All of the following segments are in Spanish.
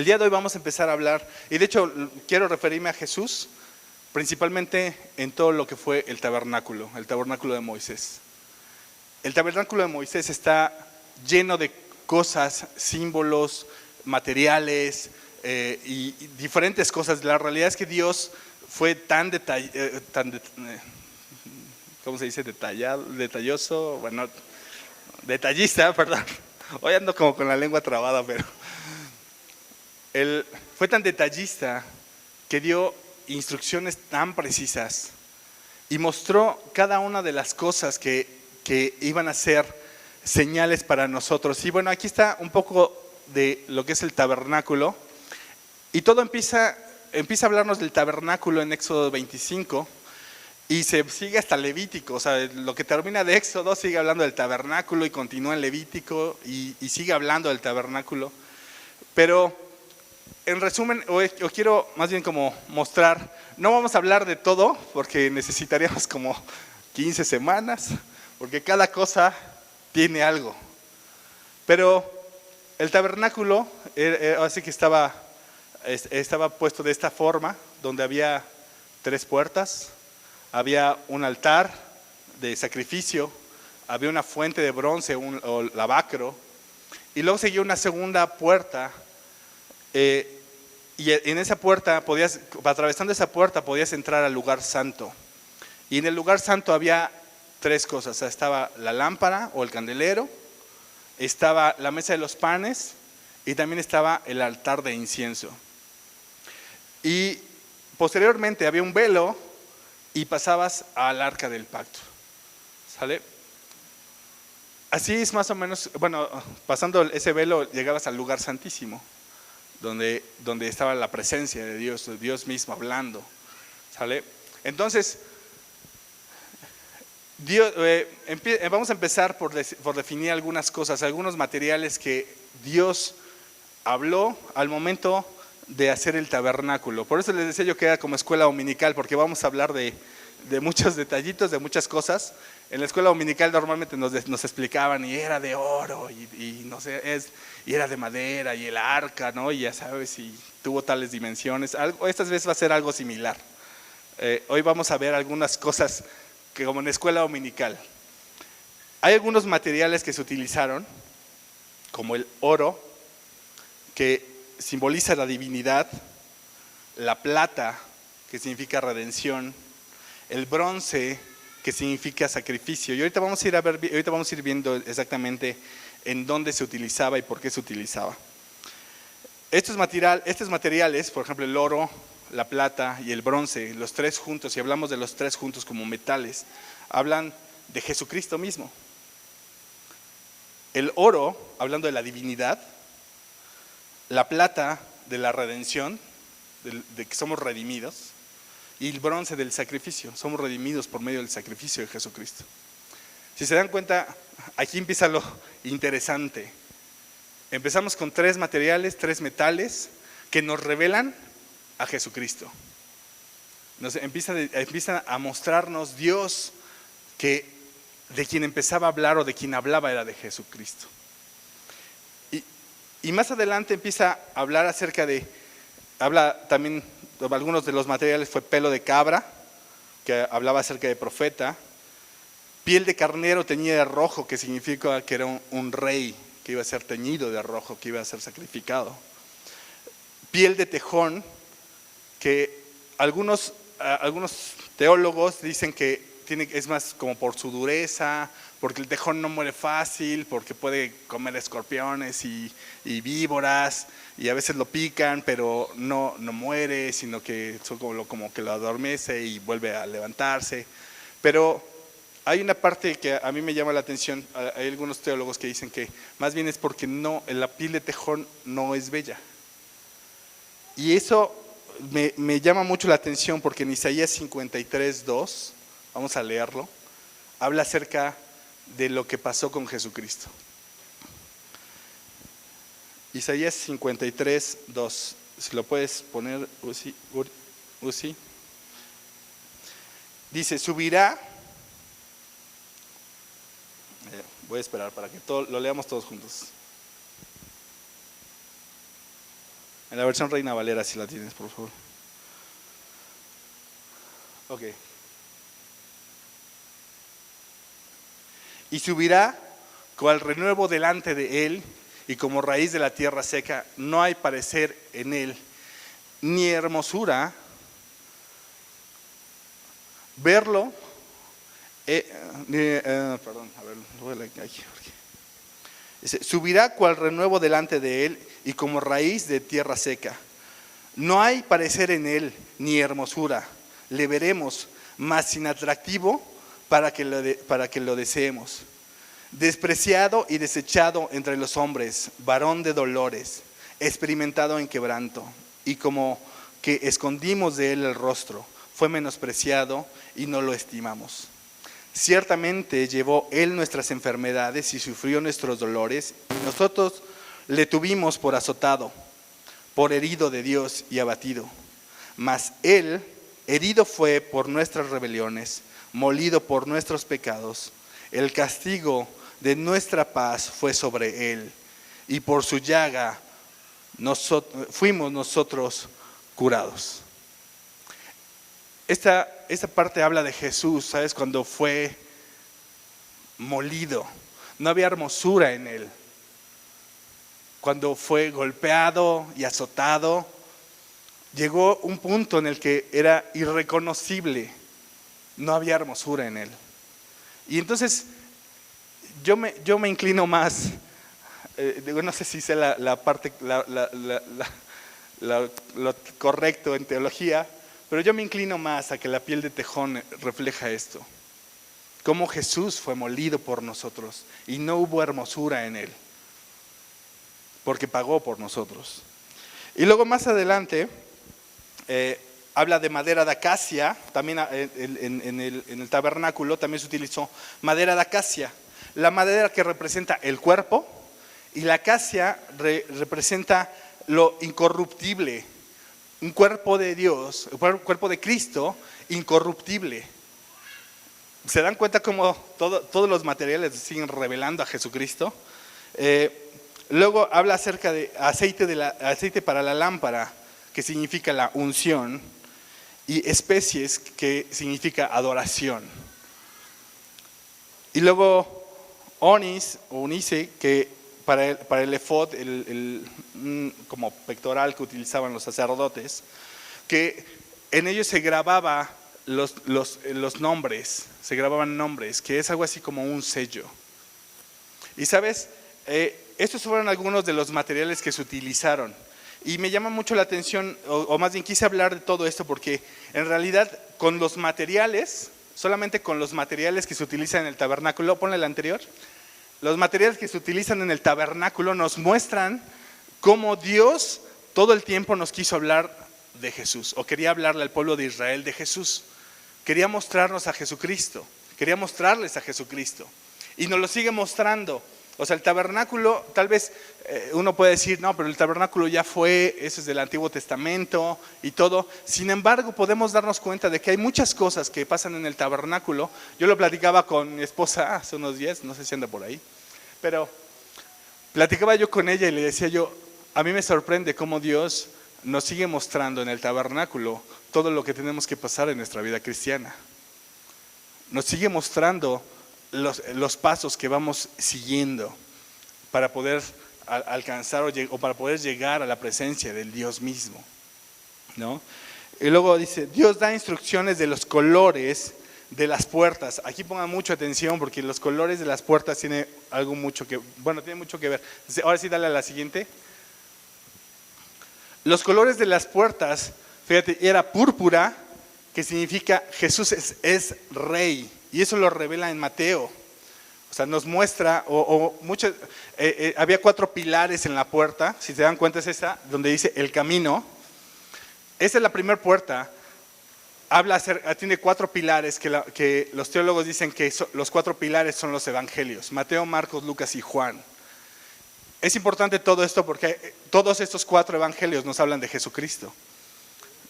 día de hoy vamos a empezar a hablar, y de hecho quiero referirme a Jesús, principalmente en todo lo que fue el tabernáculo de Moisés. El tabernáculo de Moisés está lleno de cosas, símbolos, materiales y diferentes cosas. La realidad es que Dios fue tan ¿cómo se dice? Detalloso, bueno, detallista, perdón. Hoy ando como con la lengua trabada, pero Él fue tan detallista que dio instrucciones tan precisas y mostró cada una de las cosas que iban a ser señales para nosotros. Y bueno, aquí está un poco de lo que es el tabernáculo. Y todo empieza a hablarnos del tabernáculo en Éxodo 25 y se sigue hasta Levítico. O sea, lo que termina de Éxodo sigue hablando del tabernáculo y continúa en Levítico y sigue hablando del tabernáculo. Pero en resumen, hoy quiero más bien como mostrar, no vamos a hablar de todo porque necesitaríamos como 15 semanas, porque cada cosa tiene algo. Pero el tabernáculo, así que estaba puesto de esta forma, donde había 3 puertas, había un altar de sacrificio, había una fuente de bronce o lavacro, y luego seguía una segunda puerta. Y en esa puerta atravesando esa puerta podías entrar al lugar santo. Y en el lugar santo había 3 cosas. O sea, estaba la lámpara o el candelero, estaba la mesa de los panes y también estaba el altar de incienso. Y posteriormente había un velo y pasabas al arca del pacto. ¿Sale? Así es más o menos, bueno, pasando ese velo llegabas al lugar santísimo, donde estaba la presencia de Dios mismo hablando. ¿Sale? Entonces, vamos a empezar por definir algunas cosas, algunos materiales que Dios habló al momento de hacer el tabernáculo. Por eso les decía yo que era como escuela dominical, porque vamos a hablar de muchos detallitos, de muchas cosas. En la escuela dominical normalmente nos explicaban y era de oro y no sé, y era de madera y el arca, ¿no? Y ya sabes, y tuvo tales dimensiones. Esta vez va a ser algo similar. Hoy vamos a ver algunas cosas que como en la escuela dominical. Hay algunos materiales que se utilizaron, como el oro, que simboliza la divinidad, la plata, que significa redención, el bronce, que significa sacrificio. Y ahorita vamos a ir viendo exactamente en dónde se utilizaba y por qué se utilizaba. Estos materiales, por ejemplo el oro, la plata y el bronce, los 3 juntos, y hablamos de los 3 juntos como metales, hablan de Jesucristo mismo. El oro, hablando de la divinidad, la plata de la redención, de que somos redimidos, y el bronce del sacrificio, somos redimidos por medio del sacrificio de Jesucristo. Si se dan cuenta, aquí empieza lo interesante. Empezamos con 3 materiales, 3 metales que nos revelan a Jesucristo. Empieza a mostrarnos Dios que de quien empezaba a hablar o de quien hablaba era de Jesucristo. Y más adelante empieza a hablar habla también, algunos de los materiales fue pelo de cabra, que hablaba acerca de profeta, piel de carnero teñida de rojo, que significa que era un rey que iba a ser teñido de rojo, que iba a ser sacrificado. Piel de tejón, que algunos teólogos dicen que es más como por su dureza, porque el tejón no muere fácil, porque puede comer escorpiones y víboras, y a veces lo pican, pero no muere, sino que como que lo adormece y vuelve a levantarse. Pero hay una parte que a mí me llama la atención. Hay algunos teólogos que dicen que más bien es porque la piel de tejón no es bella. Y eso me llama mucho la atención porque en Isaías 53:2, vamos a leerlo, habla acerca de lo que pasó con Jesucristo. Isaías 53:2, si lo puedes poner, Uzi. Dice, subirá, voy a esperar para que lo leamos todos juntos. En la versión Reina Valera, si la tienes, por favor. Ok. Y subirá cual renuevo delante de él, y como raíz de la tierra seca, no hay parecer en él, ni hermosura. Verlo, perdón, a ver, voy a leer aquí. Dice, subirá cual renuevo delante de él, y como raíz de tierra seca. No hay parecer en él, ni hermosura. Le veremos, mas sin atractivo para que lo deseemos. Despreciado y desechado entre los hombres, varón de dolores, experimentado en quebranto, y como que escondimos de él el rostro, fue menospreciado y no lo estimamos. Ciertamente llevó él nuestras enfermedades y sufrió nuestros dolores, y nosotros le tuvimos por azotado, por herido de Dios y abatido. Mas él herido fue por nuestras rebeliones, molido por nuestros pecados. El castigo de nuestra paz fue sobre él, y por su llaga fuimos nosotros curados. Esta parte habla de Jesús, ¿sabes? Cuando fue molido, no había hermosura en él. Cuando fue golpeado y azotado, llegó un punto en el que era irreconocible, no había hermosura en él. Y entonces yo me inclino más, no sé si sé la parte, lo correcto en teología, pero yo me inclino más a que la piel de tejón refleja esto. Cómo Jesús fue molido por nosotros y no hubo hermosura en él, porque pagó por nosotros. Y luego más adelante habla de madera de acacia. También en el tabernáculo también se utilizó madera de acacia. La madera que representa el cuerpo, y la acacia representa lo incorruptible. Un cuerpo de Dios, un cuerpo de Cristo incorruptible. ¿Se dan cuenta cómo todos los materiales siguen revelando a Jesucristo? Luego habla acerca de aceite para la lámpara, que significa la unción, y especies, que significa adoración. Y luego onice, que para el efod, como pectoral que utilizaban los sacerdotes, que en ellos se grababa los nombres, se grababan nombres, que es algo así como un sello. Y sabes, estos fueron algunos de los materiales que se utilizaron. Y me llama mucho la atención, o más bien quise hablar de todo esto, porque en realidad con los materiales, solamente con los materiales que se utilizan en el tabernáculo, ponle el anterior, los materiales que se utilizan en el tabernáculo nos muestran cómo Dios todo el tiempo nos quiso hablar de Jesús, o quería hablarle al pueblo de Israel de Jesús. Quería mostrarnos a Jesucristo, quería mostrarles a Jesucristo, y nos lo sigue mostrando. O sea, el tabernáculo, tal vez uno puede decir, no, pero el tabernáculo ya fue, eso es del Antiguo Testamento y todo. Sin embargo, podemos darnos cuenta de que hay muchas cosas que pasan en el tabernáculo. Yo lo platicaba con mi esposa hace unos días, no sé si anda por ahí, pero platicaba yo con ella y le decía yo, a mí me sorprende cómo Dios nos sigue mostrando en el tabernáculo todo lo que tenemos que pasar en nuestra vida cristiana. Nos sigue mostrando los pasos que vamos siguiendo para poder alcanzar o para poder llegar a la presencia del Dios mismo, ¿no? Y luego dice, Dios da instrucciones de los colores de las puertas. Aquí pongan mucha atención, porque los colores de las puertas tiene mucho que ver. Ahora sí, dale a la siguiente. Los colores de las puertas, fíjate, era púrpura, que significa Jesús es rey. Y eso lo revela en Mateo. O sea, nos muestra, había 4 pilares en la puerta, si se dan cuenta es esa, donde dice el camino. Esa es la primera puerta. Tiene 4 pilares que los teólogos dicen que los 4 pilares son los evangelios: Mateo, Marcos, Lucas y Juan. Es importante todo esto porque todos estos 4 evangelios nos hablan de Jesucristo,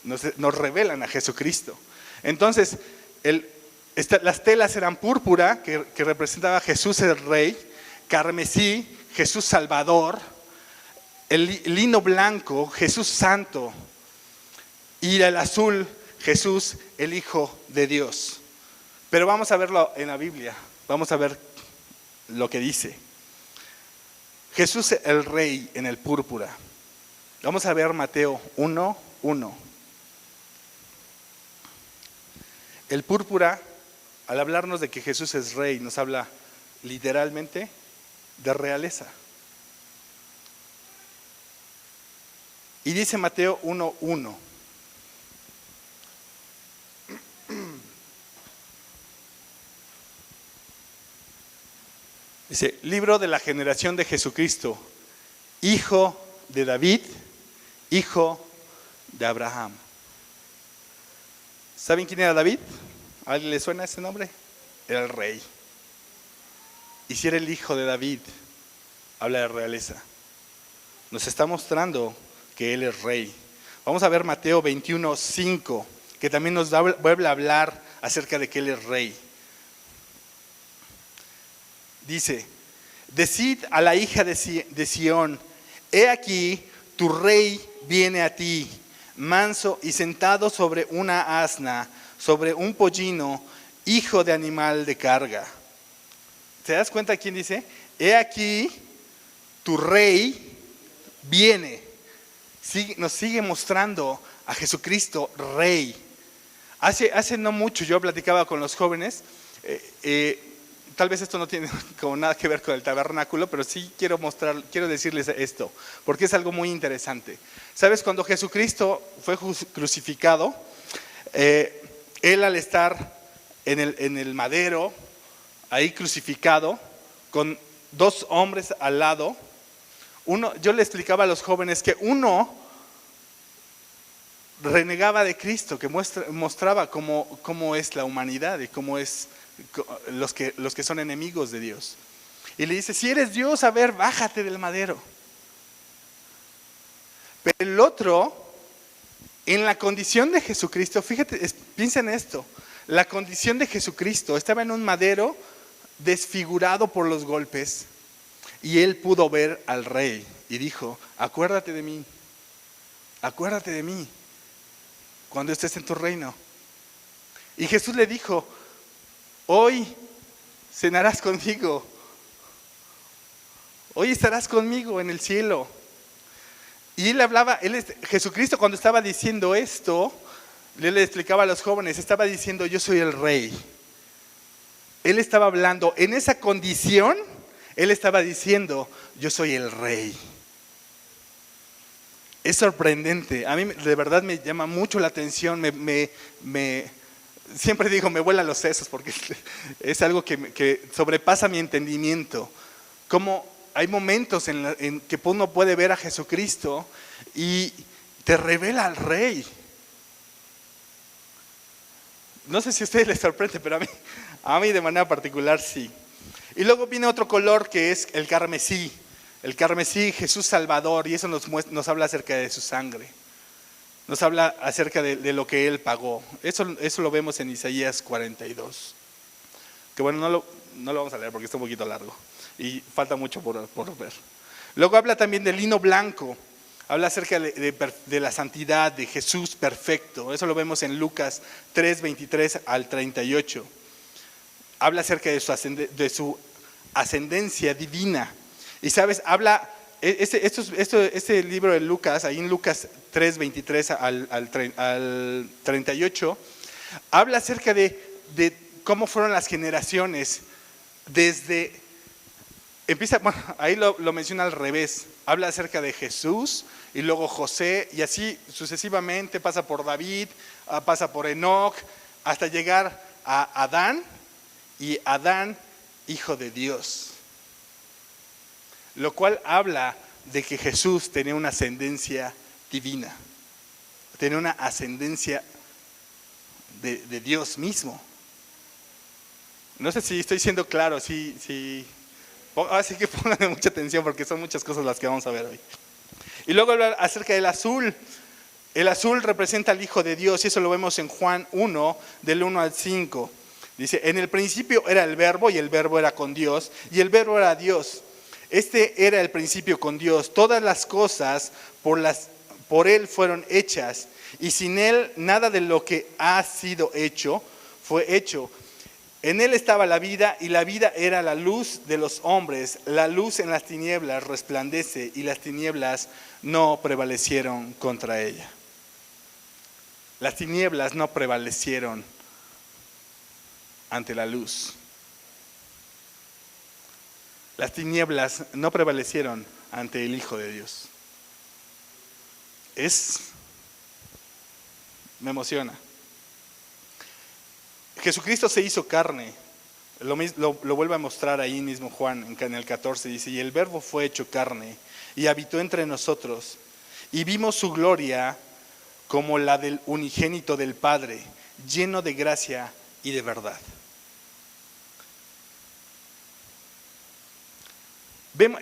nos revelan a Jesucristo. Entonces, las telas eran púrpura, que representaba a Jesús el Rey; carmesí, Jesús Salvador; el lino blanco, Jesús santo, y el azul, Jesús el Hijo de Dios. Pero vamos a verlo en la Biblia, vamos a ver lo que dice. Jesús el Rey en el púrpura. Vamos a ver Mateo 1:1. El púrpura, al hablarnos de que Jesús es Rey, nos habla literalmente de realeza. Y dice Mateo 1:1. Dice, libro de la generación de Jesucristo, hijo de David, hijo de Abraham. ¿Saben quién era David? ¿A alguien le suena ese nombre? Era el rey. Y si era el hijo de David, habla de realeza. Nos está mostrando que él es rey. Vamos a ver Mateo 21:5, que también nos vuelve a hablar acerca de que él es rey. Dice, decid a la hija de Sión, he aquí tu rey viene a ti, manso y sentado sobre una asna, sobre un pollino, hijo de animal de carga. ¿Te das cuenta quién dice? He aquí tu rey viene. Nos sigue mostrando a Jesucristo rey. Hace no mucho yo platicaba con los jóvenes. Tal vez esto no tiene como nada que ver con el tabernáculo, pero sí quiero decirles esto, porque es algo muy interesante. ¿Sabes? Cuando Jesucristo fue crucificado, él al estar en el madero, ahí crucificado, con dos hombres al lado, yo le explicaba a los jóvenes que uno renegaba de Cristo, que mostraba cómo es la humanidad y cómo es los que son enemigos de Dios. Y le dice, si eres Dios, a ver, bájate del madero. Pero el otro, en la condición de Jesucristo, fíjate, piensa en esto, la condición de Jesucristo, estaba en un madero desfigurado por los golpes, y él pudo ver al rey y dijo, acuérdate de mí cuando estés en tu reino. Y Jesús le dijo, hoy cenarás conmigo, hoy estarás conmigo en el cielo. Y él hablaba, Jesucristo cuando estaba diciendo esto, él le explicaba a los jóvenes, estaba diciendo, yo soy el rey. Él estaba hablando, en esa condición, él estaba diciendo, yo soy el rey. Es sorprendente, a mí de verdad me llama mucho la atención, siempre digo, me vuelan los sesos porque es algo que sobrepasa mi entendimiento. Como hay momentos en que uno puede ver a Jesucristo y te revela al Rey. No sé si a ustedes les sorprende, pero a mí de manera particular sí. Y luego viene otro color que es el carmesí. El carmesí, Jesús Salvador, y eso nos habla acerca de su sangre. Nos habla acerca de lo que Él pagó. Eso lo vemos en Isaías 42. Que bueno, no lo vamos a leer porque está un poquito largo. Y falta mucho por ver. Luego habla también del lino blanco. Habla acerca de la santidad de Jesús perfecto. Eso lo vemos en Lucas 3, 23 al 38. Habla acerca de su ascendencia divina. Y sabes, habla, este libro de Lucas, ahí en Lucas 3, 23 al 38, habla acerca de cómo fueron las generaciones ahí lo menciona al revés, habla acerca de Jesús y luego José y así sucesivamente pasa por David, pasa por Enoc, hasta llegar a Adán y Adán, hijo de Dios. Lo cual habla de que Jesús tenía una ascendencia divina, tenía una ascendencia de Dios mismo. No sé si estoy siendo claro, así que pongan mucha atención porque son muchas cosas las que vamos a ver hoy. Y luego hablar acerca del azul. El azul representa al Hijo de Dios y eso lo vemos en Juan 1, del 1 al 5. Dice, en el principio era el verbo y el verbo era con Dios y el verbo era Dios. Este era el principio con Dios. Todas las cosas por Él fueron hechas, y sin Él nada de lo que ha sido hecho fue hecho. En Él estaba la vida, y la vida era la luz de los hombres. La luz en las tinieblas resplandece, y las tinieblas no prevalecieron contra ella. Las tinieblas no prevalecieron ante la luz. Las tinieblas no prevalecieron ante el Hijo de Dios. Me emociona. Jesucristo se hizo carne. Lo vuelve a mostrar ahí mismo Juan en el 14. Dice, y el Verbo fue hecho carne y habitó entre nosotros. Y vimos su gloria como la del unigénito del Padre, lleno de gracia y de verdad.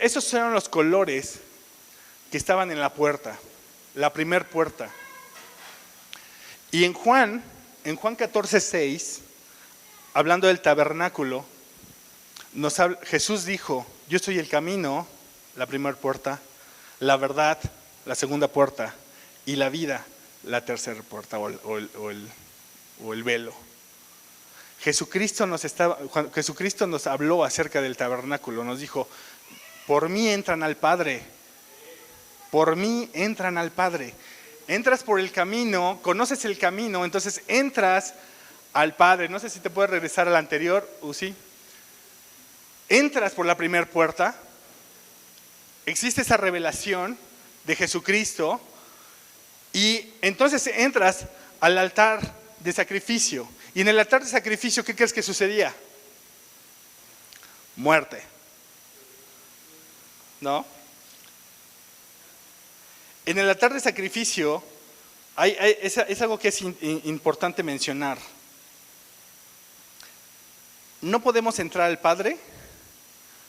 Esos eran los colores que estaban en la puerta, la primer puerta. Y en Juan 14:6, hablando del tabernáculo, Jesús dijo, yo soy el camino, la primera puerta, la verdad, la segunda puerta, y la vida, la tercera puerta o el velo. Jesucristo nos habló acerca del tabernáculo, nos dijo, por mí entran al Padre, por mí entran al Padre. Entras por el camino, conoces el camino, entonces entras al Padre. No sé si te puedes regresar al anterior, Uzi. Entras por la primera puerta, existe esa revelación de Jesucristo, y entonces entras al altar de sacrificio. Y en el altar de sacrificio, ¿qué crees que sucedía? Muerte. ¿No? En el altar de sacrificio es algo que es importante mencionar. No podemos entrar al Padre,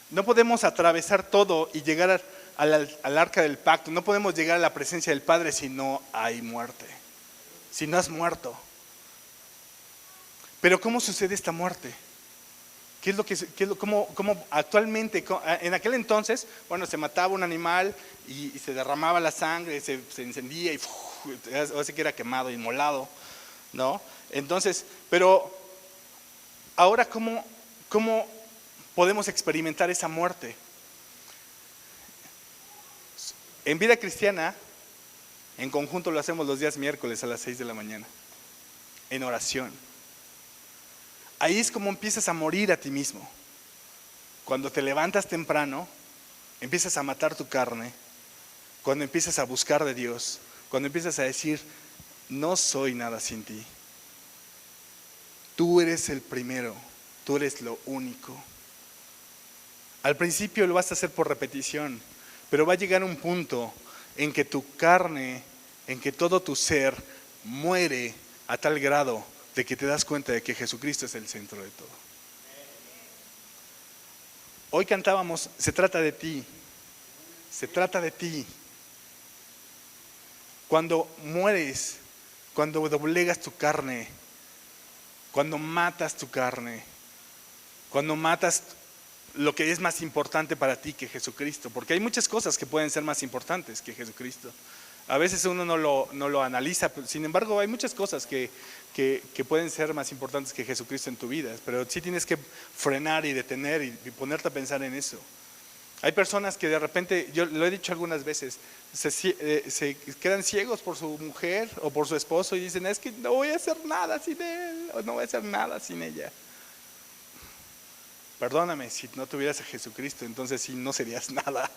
no podemos atravesar todo y llegar al arca del pacto, no podemos llegar a la presencia del Padre si no hay muerte, si no has muerto. Pero ¿cómo sucede esta muerte? ¿Cómo actualmente, en aquel entonces, bueno, se mataba un animal y se derramaba la sangre, se encendía y así que era quemado, inmolado, ¿no? Entonces, pero ahora ¿cómo podemos experimentar esa muerte? En Vida Cristiana, en conjunto lo hacemos los días miércoles a las 6 de la mañana, en oración. Ahí es como empiezas a morir a ti mismo. Cuando te levantas temprano, empiezas a matar tu carne. Cuando empiezas a buscar de Dios. Cuando empiezas a decir, no soy nada sin ti. Tú eres el primero. Tú eres lo único. Al principio lo vas a hacer por repetición, pero va a llegar un punto en que tu carne, en que todo tu ser muere a tal grado de que te das cuenta de que Jesucristo es el centro de todo. Hoy cantábamos, se trata de ti, se trata de ti. Cuando mueres, cuando doblegas tu carne, cuando matas tu carne, cuando matas lo que es más importante para ti que Jesucristo, porque hay muchas cosas que pueden ser más importantes que Jesucristo. A veces uno no lo analiza, sin embargo hay muchas cosas que pueden ser más importantes que Jesucristo en tu vida, pero sí tienes que frenar y detener y ponerte a pensar en eso. Hay personas que de repente, yo lo he dicho algunas veces, se quedan ciegos por su mujer o por su esposo y dicen, es que no voy a hacer nada sin él o no voy a hacer nada sin ella. Perdóname, si no tuvieras a Jesucristo, entonces sí no serías nada.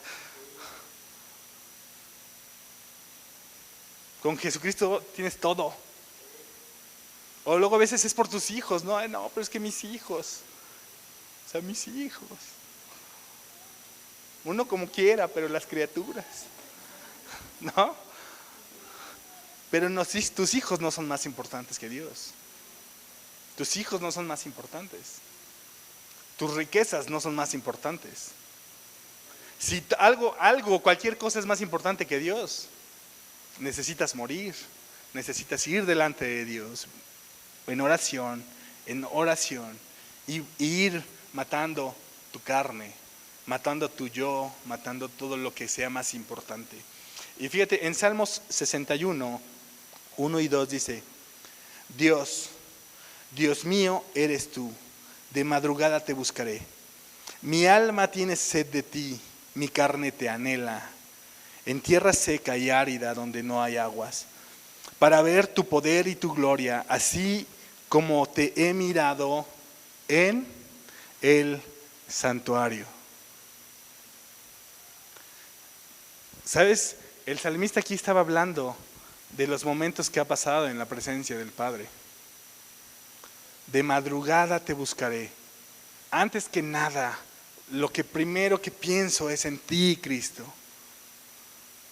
Con Jesucristo tienes todo. O luego a veces es por tus hijos, no, pero es que mis hijos, o sea, mis hijos. Uno como quiera, pero las criaturas, ¿no? Pero no, tus hijos no son más importantes que Dios. Tus hijos no son más importantes. Tus riquezas no son más importantes. Si cualquier cosa es más importante que Dios, necesitas morir, necesitas ir delante de Dios en oración y ir matando tu carne matando tu yo, matando todo lo que sea más importante. Y fíjate, en Salmos 61, 1 y 2 dice: Dios, Dios mío eres tú, de madrugada te buscaré. Mi alma tiene sed de ti, mi carne te anhela, en tierra seca y árida donde no hay aguas, para ver tu poder y tu gloria, así como te he mirado en el santuario. ¿Sabes? El salmista aquí estaba hablando de los momentos que ha pasado en la presencia del Padre. De madrugada te buscaré. Antes que nada, lo que primero que pienso es en ti, Cristo.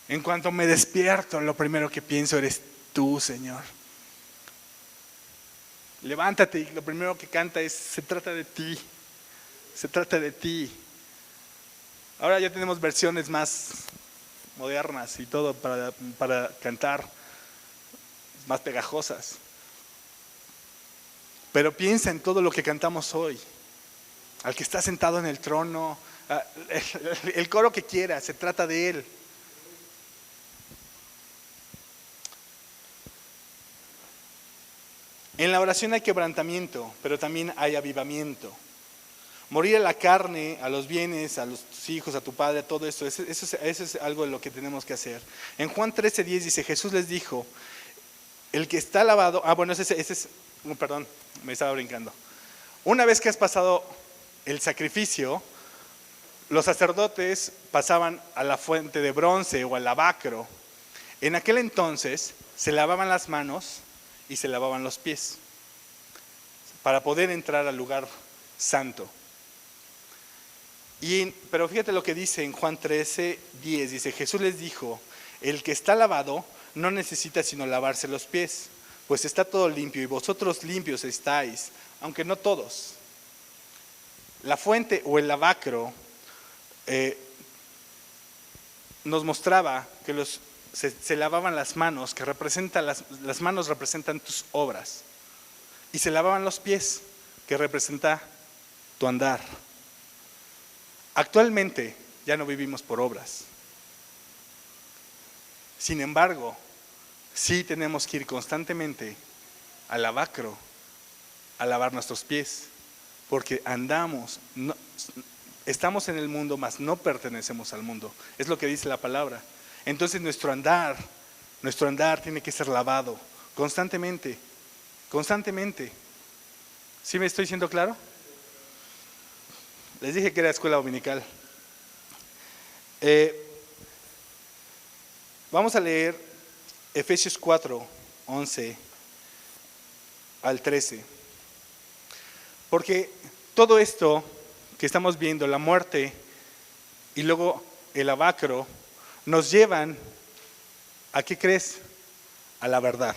En cuanto me despierto, lo primero que pienso eres tú, Señor. Levántate y lo primero que canta es: se trata de ti, se trata de ti. Ahora ya tenemos versiones más modernas y todo para cantar, más pegajosas. Pero piensa en todo lo que cantamos hoy. Al que está sentado en el trono, el coro que quiera, se trata de Él. En la oración hay quebrantamiento, pero también hay avivamiento. Morir a la carne, a los bienes, a los hijos, a tu padre, a todo esto, eso es algo de lo que tenemos que hacer. En Juan 13:10 dice: Jesús les dijo, el que está lavado, perdón, me estaba brincando. Una vez que has pasado el sacrificio, los sacerdotes pasaban a la fuente de bronce o al lavacro. En aquel entonces se lavaban las manos y se lavaban los pies para poder entrar al lugar santo. Pero fíjate lo que dice en Juan 13:10, dice: Jesús les dijo, el que está lavado no necesita sino lavarse los pies, pues está todo limpio y vosotros limpios estáis, aunque no todos. La fuente o el lavacro nos mostraba que se lavaban las manos, que las manos representan tus obras, y se lavaban los pies, que representa tu andar. Actualmente ya no vivimos por obras. Sin embargo, sí tenemos que ir constantemente al lavacro a lavar nuestros pies, porque estamos en el mundo, mas no pertenecemos al mundo. Es lo que dice la palabra. Entonces nuestro andar tiene que ser lavado constantemente. ¿Sí me estoy siendo claro? Les dije que era escuela dominical. Vamos a leer Efesios 4, 11 al 13. Porque todo esto que estamos viendo, la muerte y luego el lavacro, nos llevan ¿a qué crees? A la verdad.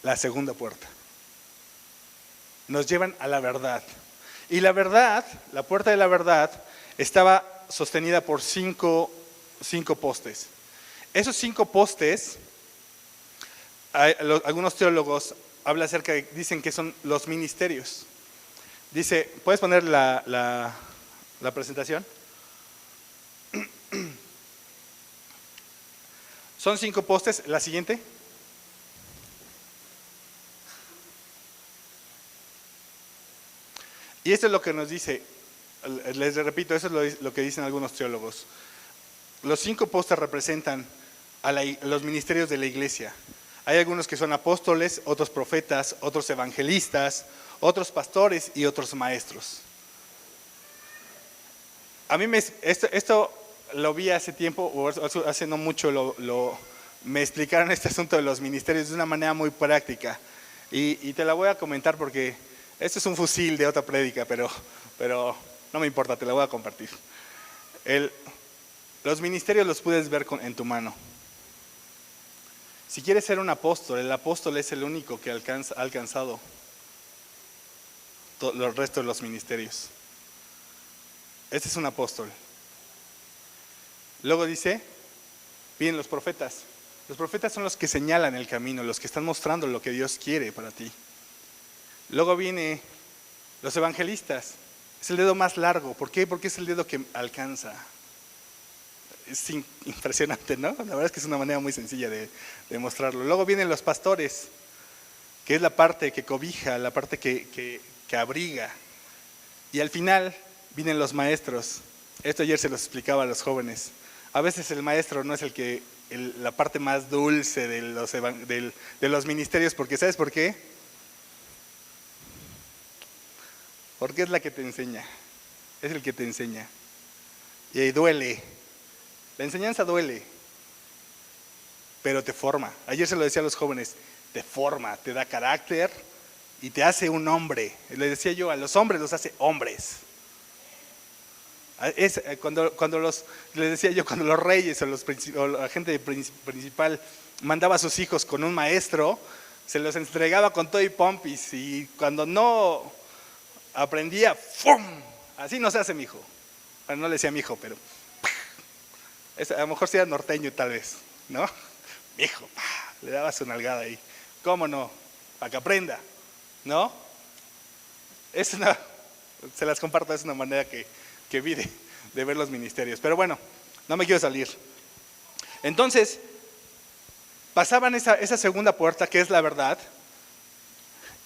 La segunda puerta. Nos llevan a la verdad. Y la verdad, la puerta de la verdad, estaba sostenida por cinco postes. Esos 5 postes, algunos teólogos dicen que son los ministerios. Dice, ¿puedes poner la presentación? Son 5 postes. La siguiente. Y esto es lo que nos dice, les repito, eso es lo que dicen algunos teólogos. Los 5 postes representan a los ministerios de la iglesia. Hay algunos que son apóstoles, otros profetas, otros evangelistas, otros pastores y otros maestros. A mí esto lo vi hace tiempo, o hace no mucho me explicaron este asunto de los ministerios de una manera muy práctica. Y te la voy a comentar porque esto es un fusil de otra prédica, pero no me importa, te la voy a compartir. Los ministerios los puedes ver en tu mano. Si quieres ser un apóstol, el apóstol es el único que ha alcanzado los restos de los ministerios. Este es un apóstol. Luego dice, vienen los profetas. Los profetas son los que señalan el camino, los que están mostrando lo que Dios quiere para ti. Luego vienen los evangelistas. Es el dedo más largo. ¿Por qué? Porque es el dedo que alcanza. Es impresionante, ¿no? La verdad es que es una manera muy sencilla de mostrarlo. Luego vienen los pastores, que es la parte que cobija, la parte que abriga. Y al final vienen los maestros. Esto ayer se los explicaba a los jóvenes. A veces el maestro no es la parte más dulce de los ministerios, porque ¿sabes por qué? Porque es la que te enseña, es el que te enseña. Y duele, la enseñanza duele, pero te forma. Ayer se lo decía a los jóvenes, te forma, te da carácter y te hace un hombre. Les decía yo, a los hombres los hace hombres. Les decía yo, cuando los reyes o la gente principal mandaba a sus hijos con un maestro, se los entregaba con todo y pompis, y cuando no aprendía, ¡fum! Así no se hace, mijo. Bueno, no le decía mijo, pero a lo mejor sí era norteño tal vez, ¿no? Mijo, le daba su nalgada ahí. ¿Cómo no? Para que aprenda, ¿no? Se las comparto, es una manera que vi de ver los ministerios. Pero bueno, no me quiero salir. Entonces, pasaban esa segunda puerta, que es la verdad,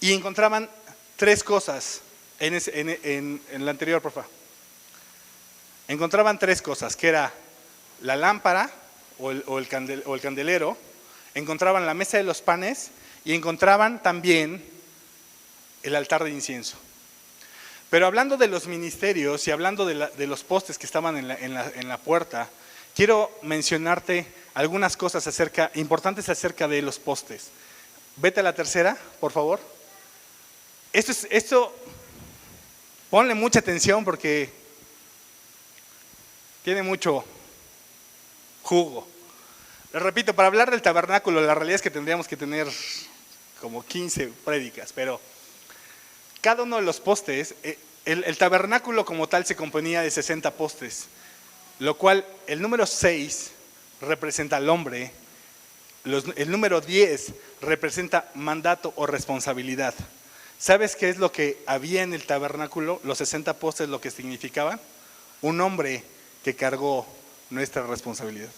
y encontraban tres cosas en la anterior, por favor. Encontraban tres cosas, que era la lámpara o el candelero, encontraban la mesa de los panes y encontraban también el altar de incienso. Pero hablando de los ministerios y hablando de los postes que estaban en la puerta, quiero mencionarte algunas cosas importantes acerca de los postes. Vete a la tercera, por favor. Esto, ponle mucha atención porque tiene mucho jugo. Les repito, para hablar del tabernáculo, la realidad es que tendríamos que tener como 15 prédicas, pero cada uno de los postes, el tabernáculo como tal se componía de 60 postes, lo cual el número 6 representa al hombre, el número 10 representa mandato o responsabilidad. ¿Sabes qué es lo que había en el tabernáculo? Los 60 postes, lo que significaban: un hombre que cargó nuestra responsabilidad.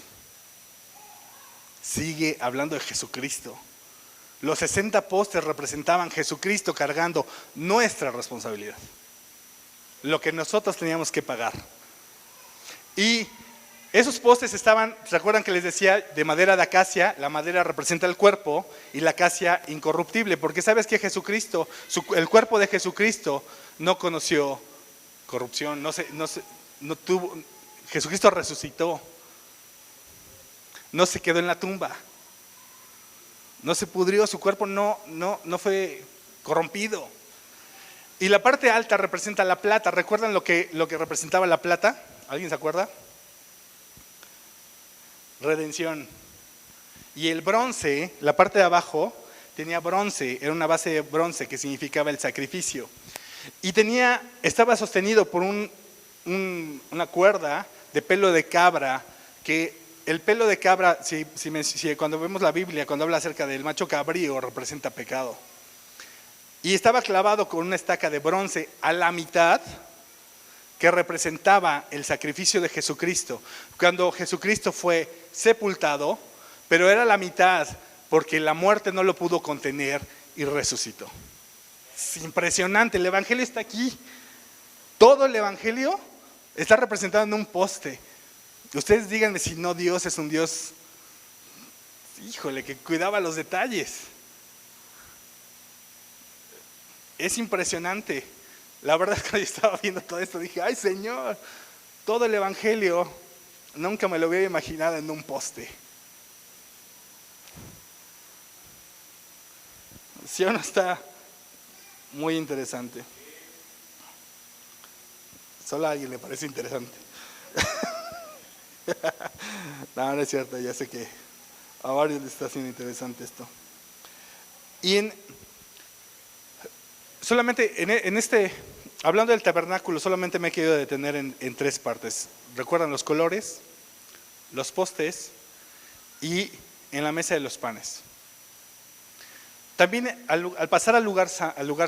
Sigue hablando de Jesucristo. Los 60 postes representaban Jesucristo cargando nuestra responsabilidad, lo que nosotros teníamos que pagar. Y esos postes estaban, ¿se acuerdan que les decía? De madera de acacia. La madera representa el cuerpo y la acacia incorruptible, porque sabes que Jesucristo, el cuerpo de Jesucristo no conoció corrupción, no tuvo. Jesucristo resucitó, no se quedó en la tumba, no se pudrió, su cuerpo no fue corrompido. Y la parte alta representa la plata. ¿Recuerdan lo que representaba la plata? ¿Alguien se acuerda? Redención. Y el bronce, la parte de abajo, tenía bronce, era una base de bronce que significaba el sacrificio. Y estaba sostenido por una cuerda de pelo de cabra, que el pelo de cabra, cuando vemos la Biblia, cuando habla acerca del macho cabrío, representa pecado. Y estaba clavado con una estaca de bronce a la mitad, que representaba el sacrificio de Jesucristo. Cuando Jesucristo fue sepultado, pero era la mitad, porque la muerte no lo pudo contener y resucitó. Es impresionante, el evangelio está aquí. Todo el evangelio está representado en un poste. Ustedes díganme si no Dios es un Dios, híjole, que cuidaba los detalles. Es impresionante. La verdad es que cuando yo estaba viendo todo esto dije, ay Señor, todo el evangelio nunca me lo hubiera imaginado en un poste. ¿Sí o no está muy interesante? Solo a alguien le parece interesante. No, no es cierto, ya sé que a varios les está haciendo interesante esto. Y solamente hablando del tabernáculo, solamente me he querido detener en tres partes. ¿Recuerdan los colores, los postes y en la mesa de los panes? También al pasar al lugar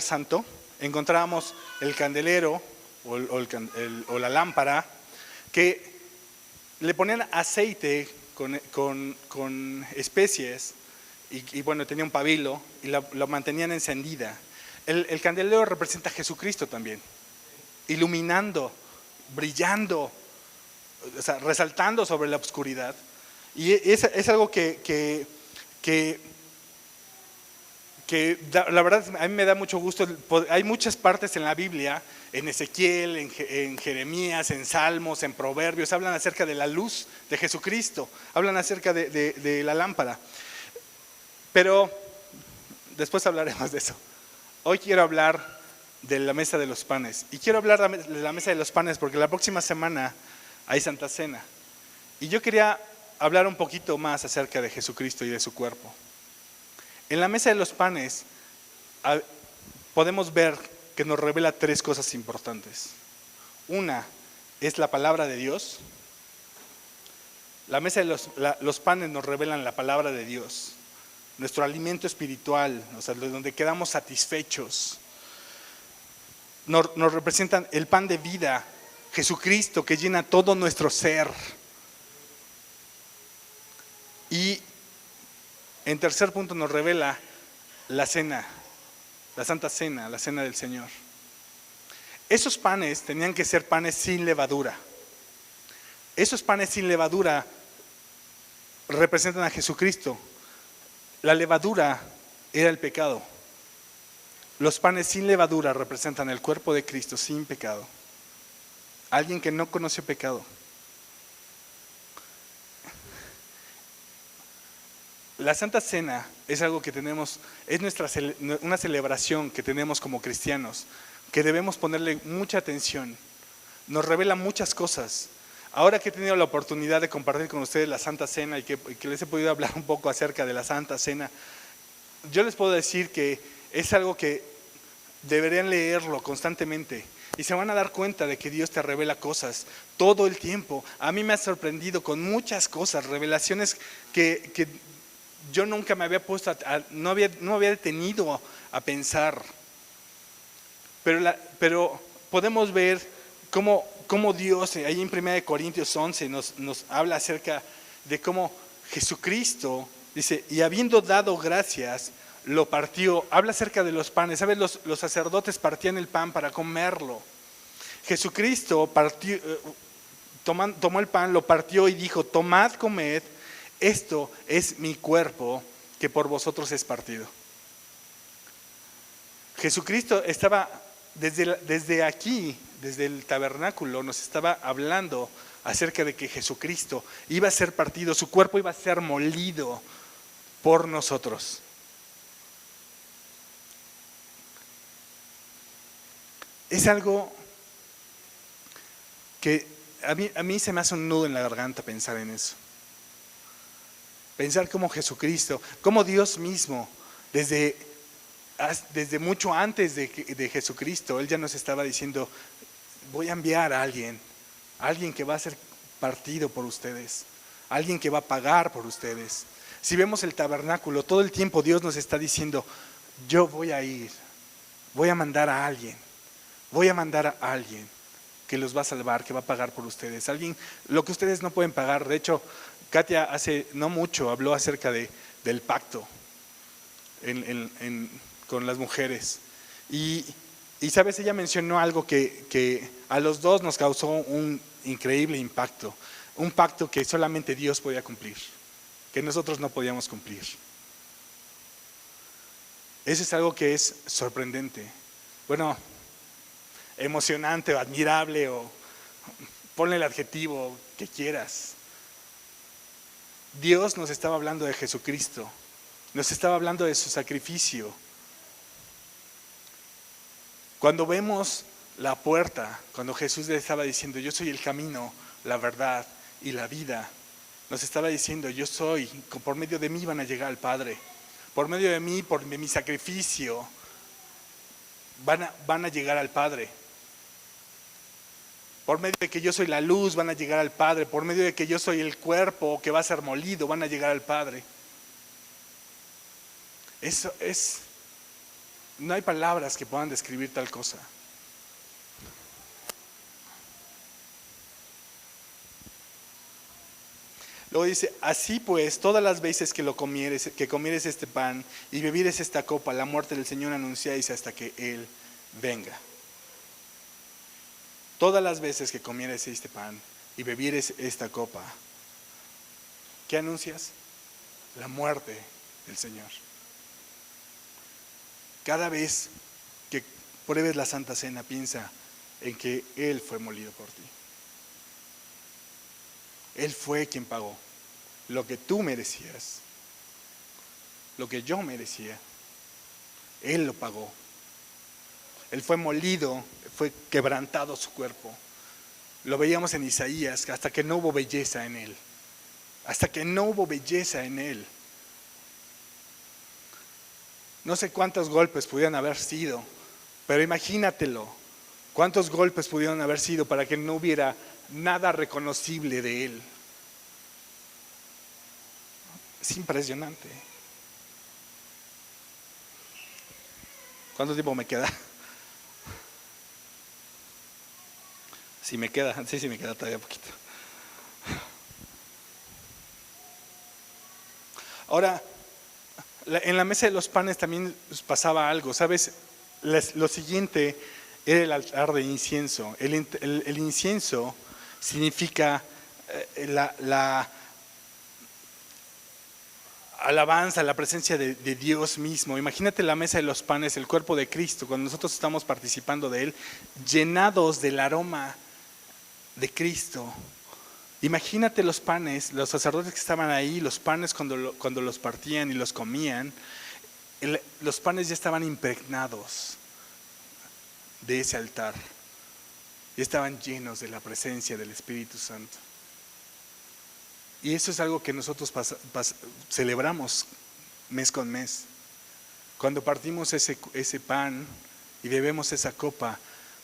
santo, encontrábamos el candelero o la lámpara, que le ponían aceite con especies y bueno, tenía un pabilo y la mantenían encendida. El candelero representa a Jesucristo también, iluminando, brillando, o sea, resaltando sobre la oscuridad. Y es algo que la verdad a mí me da mucho gusto. Hay muchas partes en la Biblia, en Ezequiel, en Jeremías, en Salmos, en Proverbios, hablan acerca de la luz de Jesucristo, hablan acerca de la lámpara. Pero después hablaremos de eso. Hoy quiero hablar de la mesa de los panes. Y quiero hablar de la mesa de los panes porque la próxima semana hay Santa Cena. Y yo quería hablar un poquito más acerca de Jesucristo y de su cuerpo. En la mesa de los panes podemos ver que nos revela tres cosas importantes. Una es la palabra de Dios. La mesa de los panes nos revelan la palabra de Dios, nuestro alimento espiritual, o sea, donde quedamos satisfechos. Nos representan el pan de vida, Jesucristo, que llena todo nuestro ser. Y en tercer punto nos revela la cena, la Santa Cena, la Cena del Señor. Esos panes tenían que ser panes sin levadura. Esos panes sin levadura representan a Jesucristo. La levadura era el pecado. Los panes sin levadura representan el cuerpo de Cristo sin pecado. Alguien que no conoce pecado. La Santa Cena es algo que tenemos, es una celebración que tenemos como cristianos, que debemos ponerle mucha atención. Nos revela muchas cosas. Ahora que he tenido la oportunidad de compartir con ustedes la Santa Cena y que les he podido hablar un poco acerca de la Santa Cena, yo les puedo decir que es algo que deberían leerlo constantemente y se van a dar cuenta de que Dios te revela cosas todo el tiempo. A mí me ha sorprendido con muchas cosas, revelaciones que yo nunca me había puesto, no había detenido a pensar. Pero podemos ver cómo Dios, ahí en 1 Corintios 11, nos habla acerca de cómo Jesucristo, dice, y habiendo dado gracias, lo partió. Habla acerca de los panes. ¿Sabes? Los sacerdotes partían el pan para comerlo. Jesucristo tomó el pan, lo partió y dijo: tomad, comed, esto es mi cuerpo que por vosotros es partido. Jesucristo estaba desde aquí, desde el tabernáculo, nos estaba hablando acerca de que Jesucristo iba a ser partido, su cuerpo iba a ser molido por nosotros. Es algo que a mí se me hace un nudo en la garganta pensar en eso. Pensar cómo Jesucristo, cómo Dios mismo, desde mucho antes de Jesucristo, Él ya nos estaba diciendo: voy a enviar a alguien que va a ser partido por ustedes, alguien que va a pagar por ustedes. Si vemos el tabernáculo, todo el tiempo Dios nos está diciendo: yo voy a ir, voy a mandar a alguien que los va a salvar, que va a pagar por ustedes, alguien, lo que ustedes no pueden pagar. De hecho, Katia hace no mucho habló acerca del pacto con las mujeres y sabes, ella mencionó algo que a los dos nos causó un increíble impacto, un pacto que solamente Dios podía cumplir, que nosotros no podíamos cumplir. Eso es algo que es sorprendente, bueno, emocionante o admirable, o ponle el adjetivo que quieras. Dios nos estaba hablando de Jesucristo, nos estaba hablando de su sacrificio. Cuando vemos la puerta, cuando Jesús le estaba diciendo: yo soy el camino, la verdad y la vida, nos estaba diciendo: yo soy, por medio de mí van a llegar al Padre, por medio de mí, por mi sacrificio, van a llegar al Padre. Por medio de que yo soy la luz, van a llegar al Padre. Por medio de que yo soy el cuerpo que va a ser molido, van a llegar al Padre. Eso no hay palabras que puedan describir tal cosa. Luego dice, así pues, todas las veces que comieres este pan y bebieres esta copa, la muerte del Señor anunciáis hasta que Él venga. Todas las veces que comieres este pan y bebieres esta copa, ¿qué anuncias? La muerte del Señor. Cada vez que pruebes la Santa Cena, piensa en que Él fue molido por ti. Él fue quien pagó lo que tú merecías, lo que yo merecía. Él lo pagó. Él fue molido, fue quebrantado su cuerpo. Lo veíamos en Isaías, hasta que no hubo belleza en Él. Hasta que no hubo belleza en Él. No sé cuántos golpes pudieran haber sido, pero imagínatelo. ¿Cuántos golpes pudieron haber sido para que no hubiera nada reconocible de Él? Es impresionante. ¿Cuánto tiempo me queda? Sí me queda todavía poquito. Ahora, en la mesa de los panes también pasaba algo, ¿sabes? Lo siguiente era el altar de incienso. El incienso significa la alabanza, la presencia de Dios mismo. Imagínate la mesa de los panes, el cuerpo de Cristo, cuando nosotros estamos participando de Él, llenados del aroma de Cristo. Imagínate los panes, los sacerdotes que estaban ahí, los panes cuando los partían y los comían, los panes ya estaban impregnados de ese altar, ya estaban llenos de la presencia del Espíritu Santo. Y eso es algo que nosotros celebramos mes con mes. Cuando partimos ese pan y bebemos esa copa,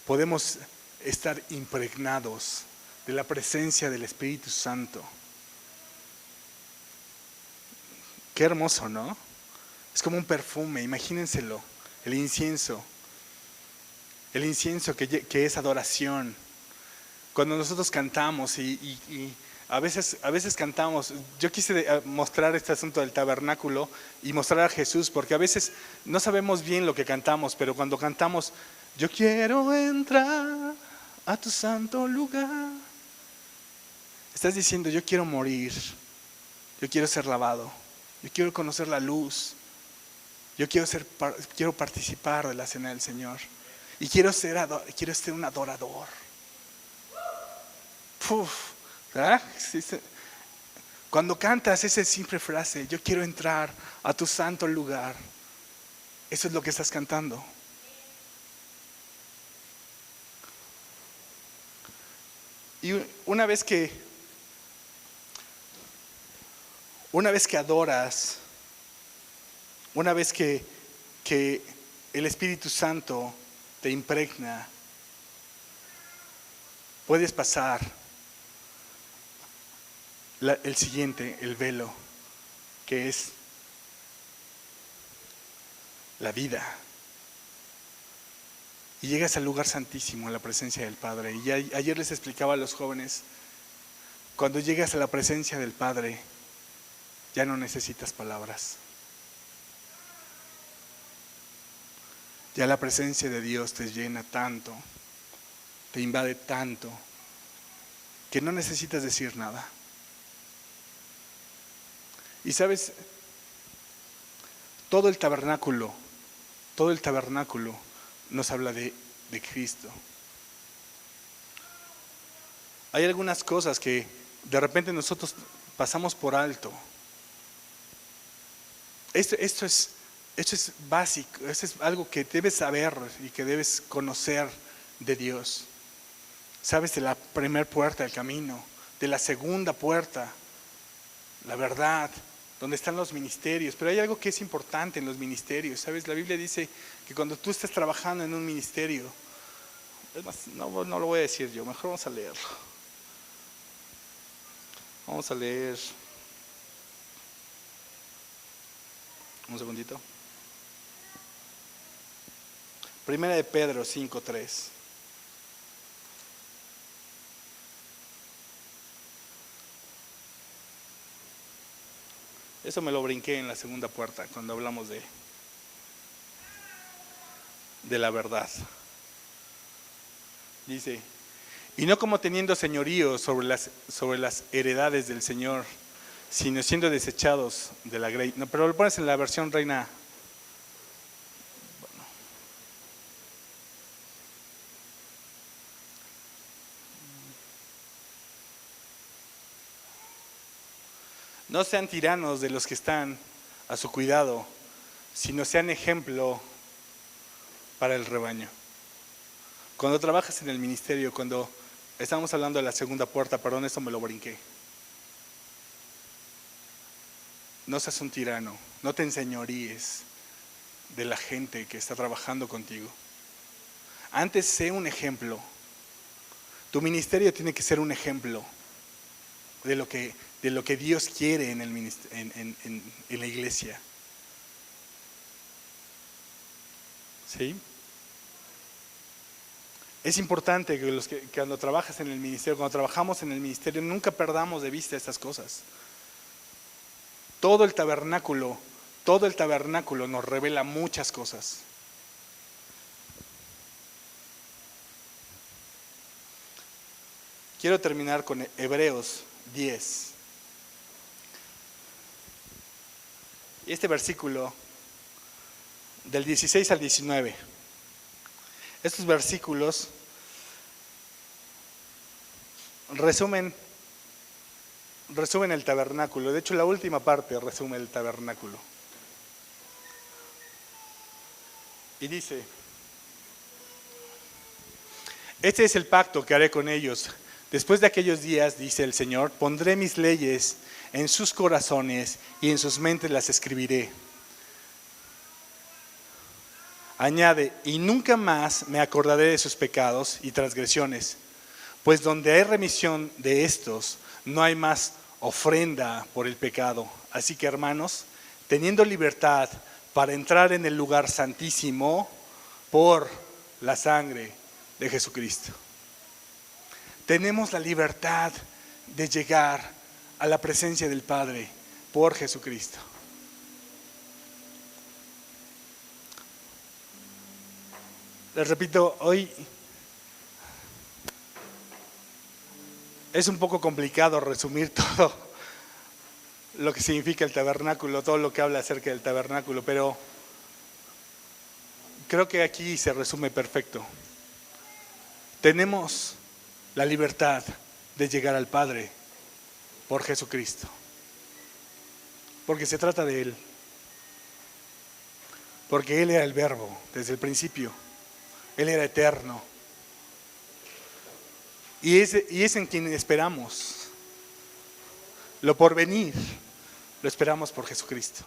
podemos estar impregnados de la presencia del Espíritu Santo. Qué hermoso, ¿no? Es como un perfume, imagínenselo, el incienso que es adoración. Cuando nosotros cantamos y a veces cantamos, yo quise mostrar este asunto del tabernáculo y mostrar a Jesús, porque a veces no sabemos bien lo que cantamos, pero cuando cantamos, yo quiero entrar a tu santo lugar, estás diciendo, yo quiero morir, yo quiero ser lavado, yo quiero conocer la luz, yo quiero participar de la cena del Señor y quiero ser un adorador. ¿Verdad? Cuando cantas esa simple frase, yo quiero entrar a tu santo lugar, eso es lo que estás cantando. Y una vez que adoras, una vez que el Espíritu Santo te impregna, puedes pasar el siguiente, el velo, que es la vida. Y llegas al lugar santísimo, a la presencia del Padre. Y ayer les explicaba a los jóvenes, cuando llegas a la presencia del Padre, ya no necesitas palabras. Ya la presencia de Dios te llena tanto, te invade tanto, que no necesitas decir nada. Y sabes, todo el tabernáculo nos habla de Cristo. Hay algunas cosas que de repente nosotros pasamos por alto. Esto es básico, esto es algo que debes saber y que debes conocer de Dios. Sabes de la primera puerta del camino, de la segunda puerta, la verdad, donde están los ministerios. Pero hay algo que es importante en los ministerios, ¿sabes? La Biblia dice que cuando tú estés trabajando en un ministerio, es más, no lo voy a decir yo, mejor vamos a leerlo. Vamos a leer un segundito. Primera de Pedro 5:3. Eso me lo brinqué en la segunda puerta cuando hablamos de la verdad. Dice, y no como teniendo señorío sobre las heredades del Señor, sino siendo desechados de la grey. No, pero lo pones en la versión Reina. Bueno. No sean tiranos de los que están a su cuidado, sino sean ejemplo para el rebaño. Cuando trabajas en el ministerio, cuando estamos hablando de la segunda puerta, perdón, eso me lo brinqué. No seas un tirano, no te enseñoríes de la gente que está trabajando contigo. Antes sé un ejemplo. Tu ministerio tiene que ser un ejemplo de lo que Dios quiere en la iglesia. ¿Sí? Es importante que cuando trabajas en el ministerio, cuando trabajamos en el ministerio, nunca perdamos de vista estas cosas. Todo el tabernáculo nos revela muchas cosas. Quiero terminar con Hebreos 10. Y este versículo, del 16 al 19. Estos versículos resumen el tabernáculo. De hecho, la última parte resume el tabernáculo. Y dice, este es el pacto que haré con ellos. Después de aquellos días, dice el Señor, pondré mis leyes en sus corazones y en sus mentes las escribiré. Añade, y nunca más me acordaré de sus pecados y transgresiones, pues donde hay remisión de estos, no hay más ofrenda por el pecado. Así que, hermanos, teniendo libertad para entrar en el lugar santísimo por la sangre de Jesucristo. Tenemos la libertad de llegar a la presencia del Padre por Jesucristo. Les repito, hoy es un poco complicado resumir todo lo que significa el tabernáculo, todo lo que habla acerca del tabernáculo, pero creo que aquí se resume perfecto. Tenemos la libertad de llegar al Padre por Jesucristo, porque se trata de Él, porque Él era el Verbo desde el principio. Él era eterno. Y es en quien esperamos. Lo porvenir lo esperamos por Jesucristo.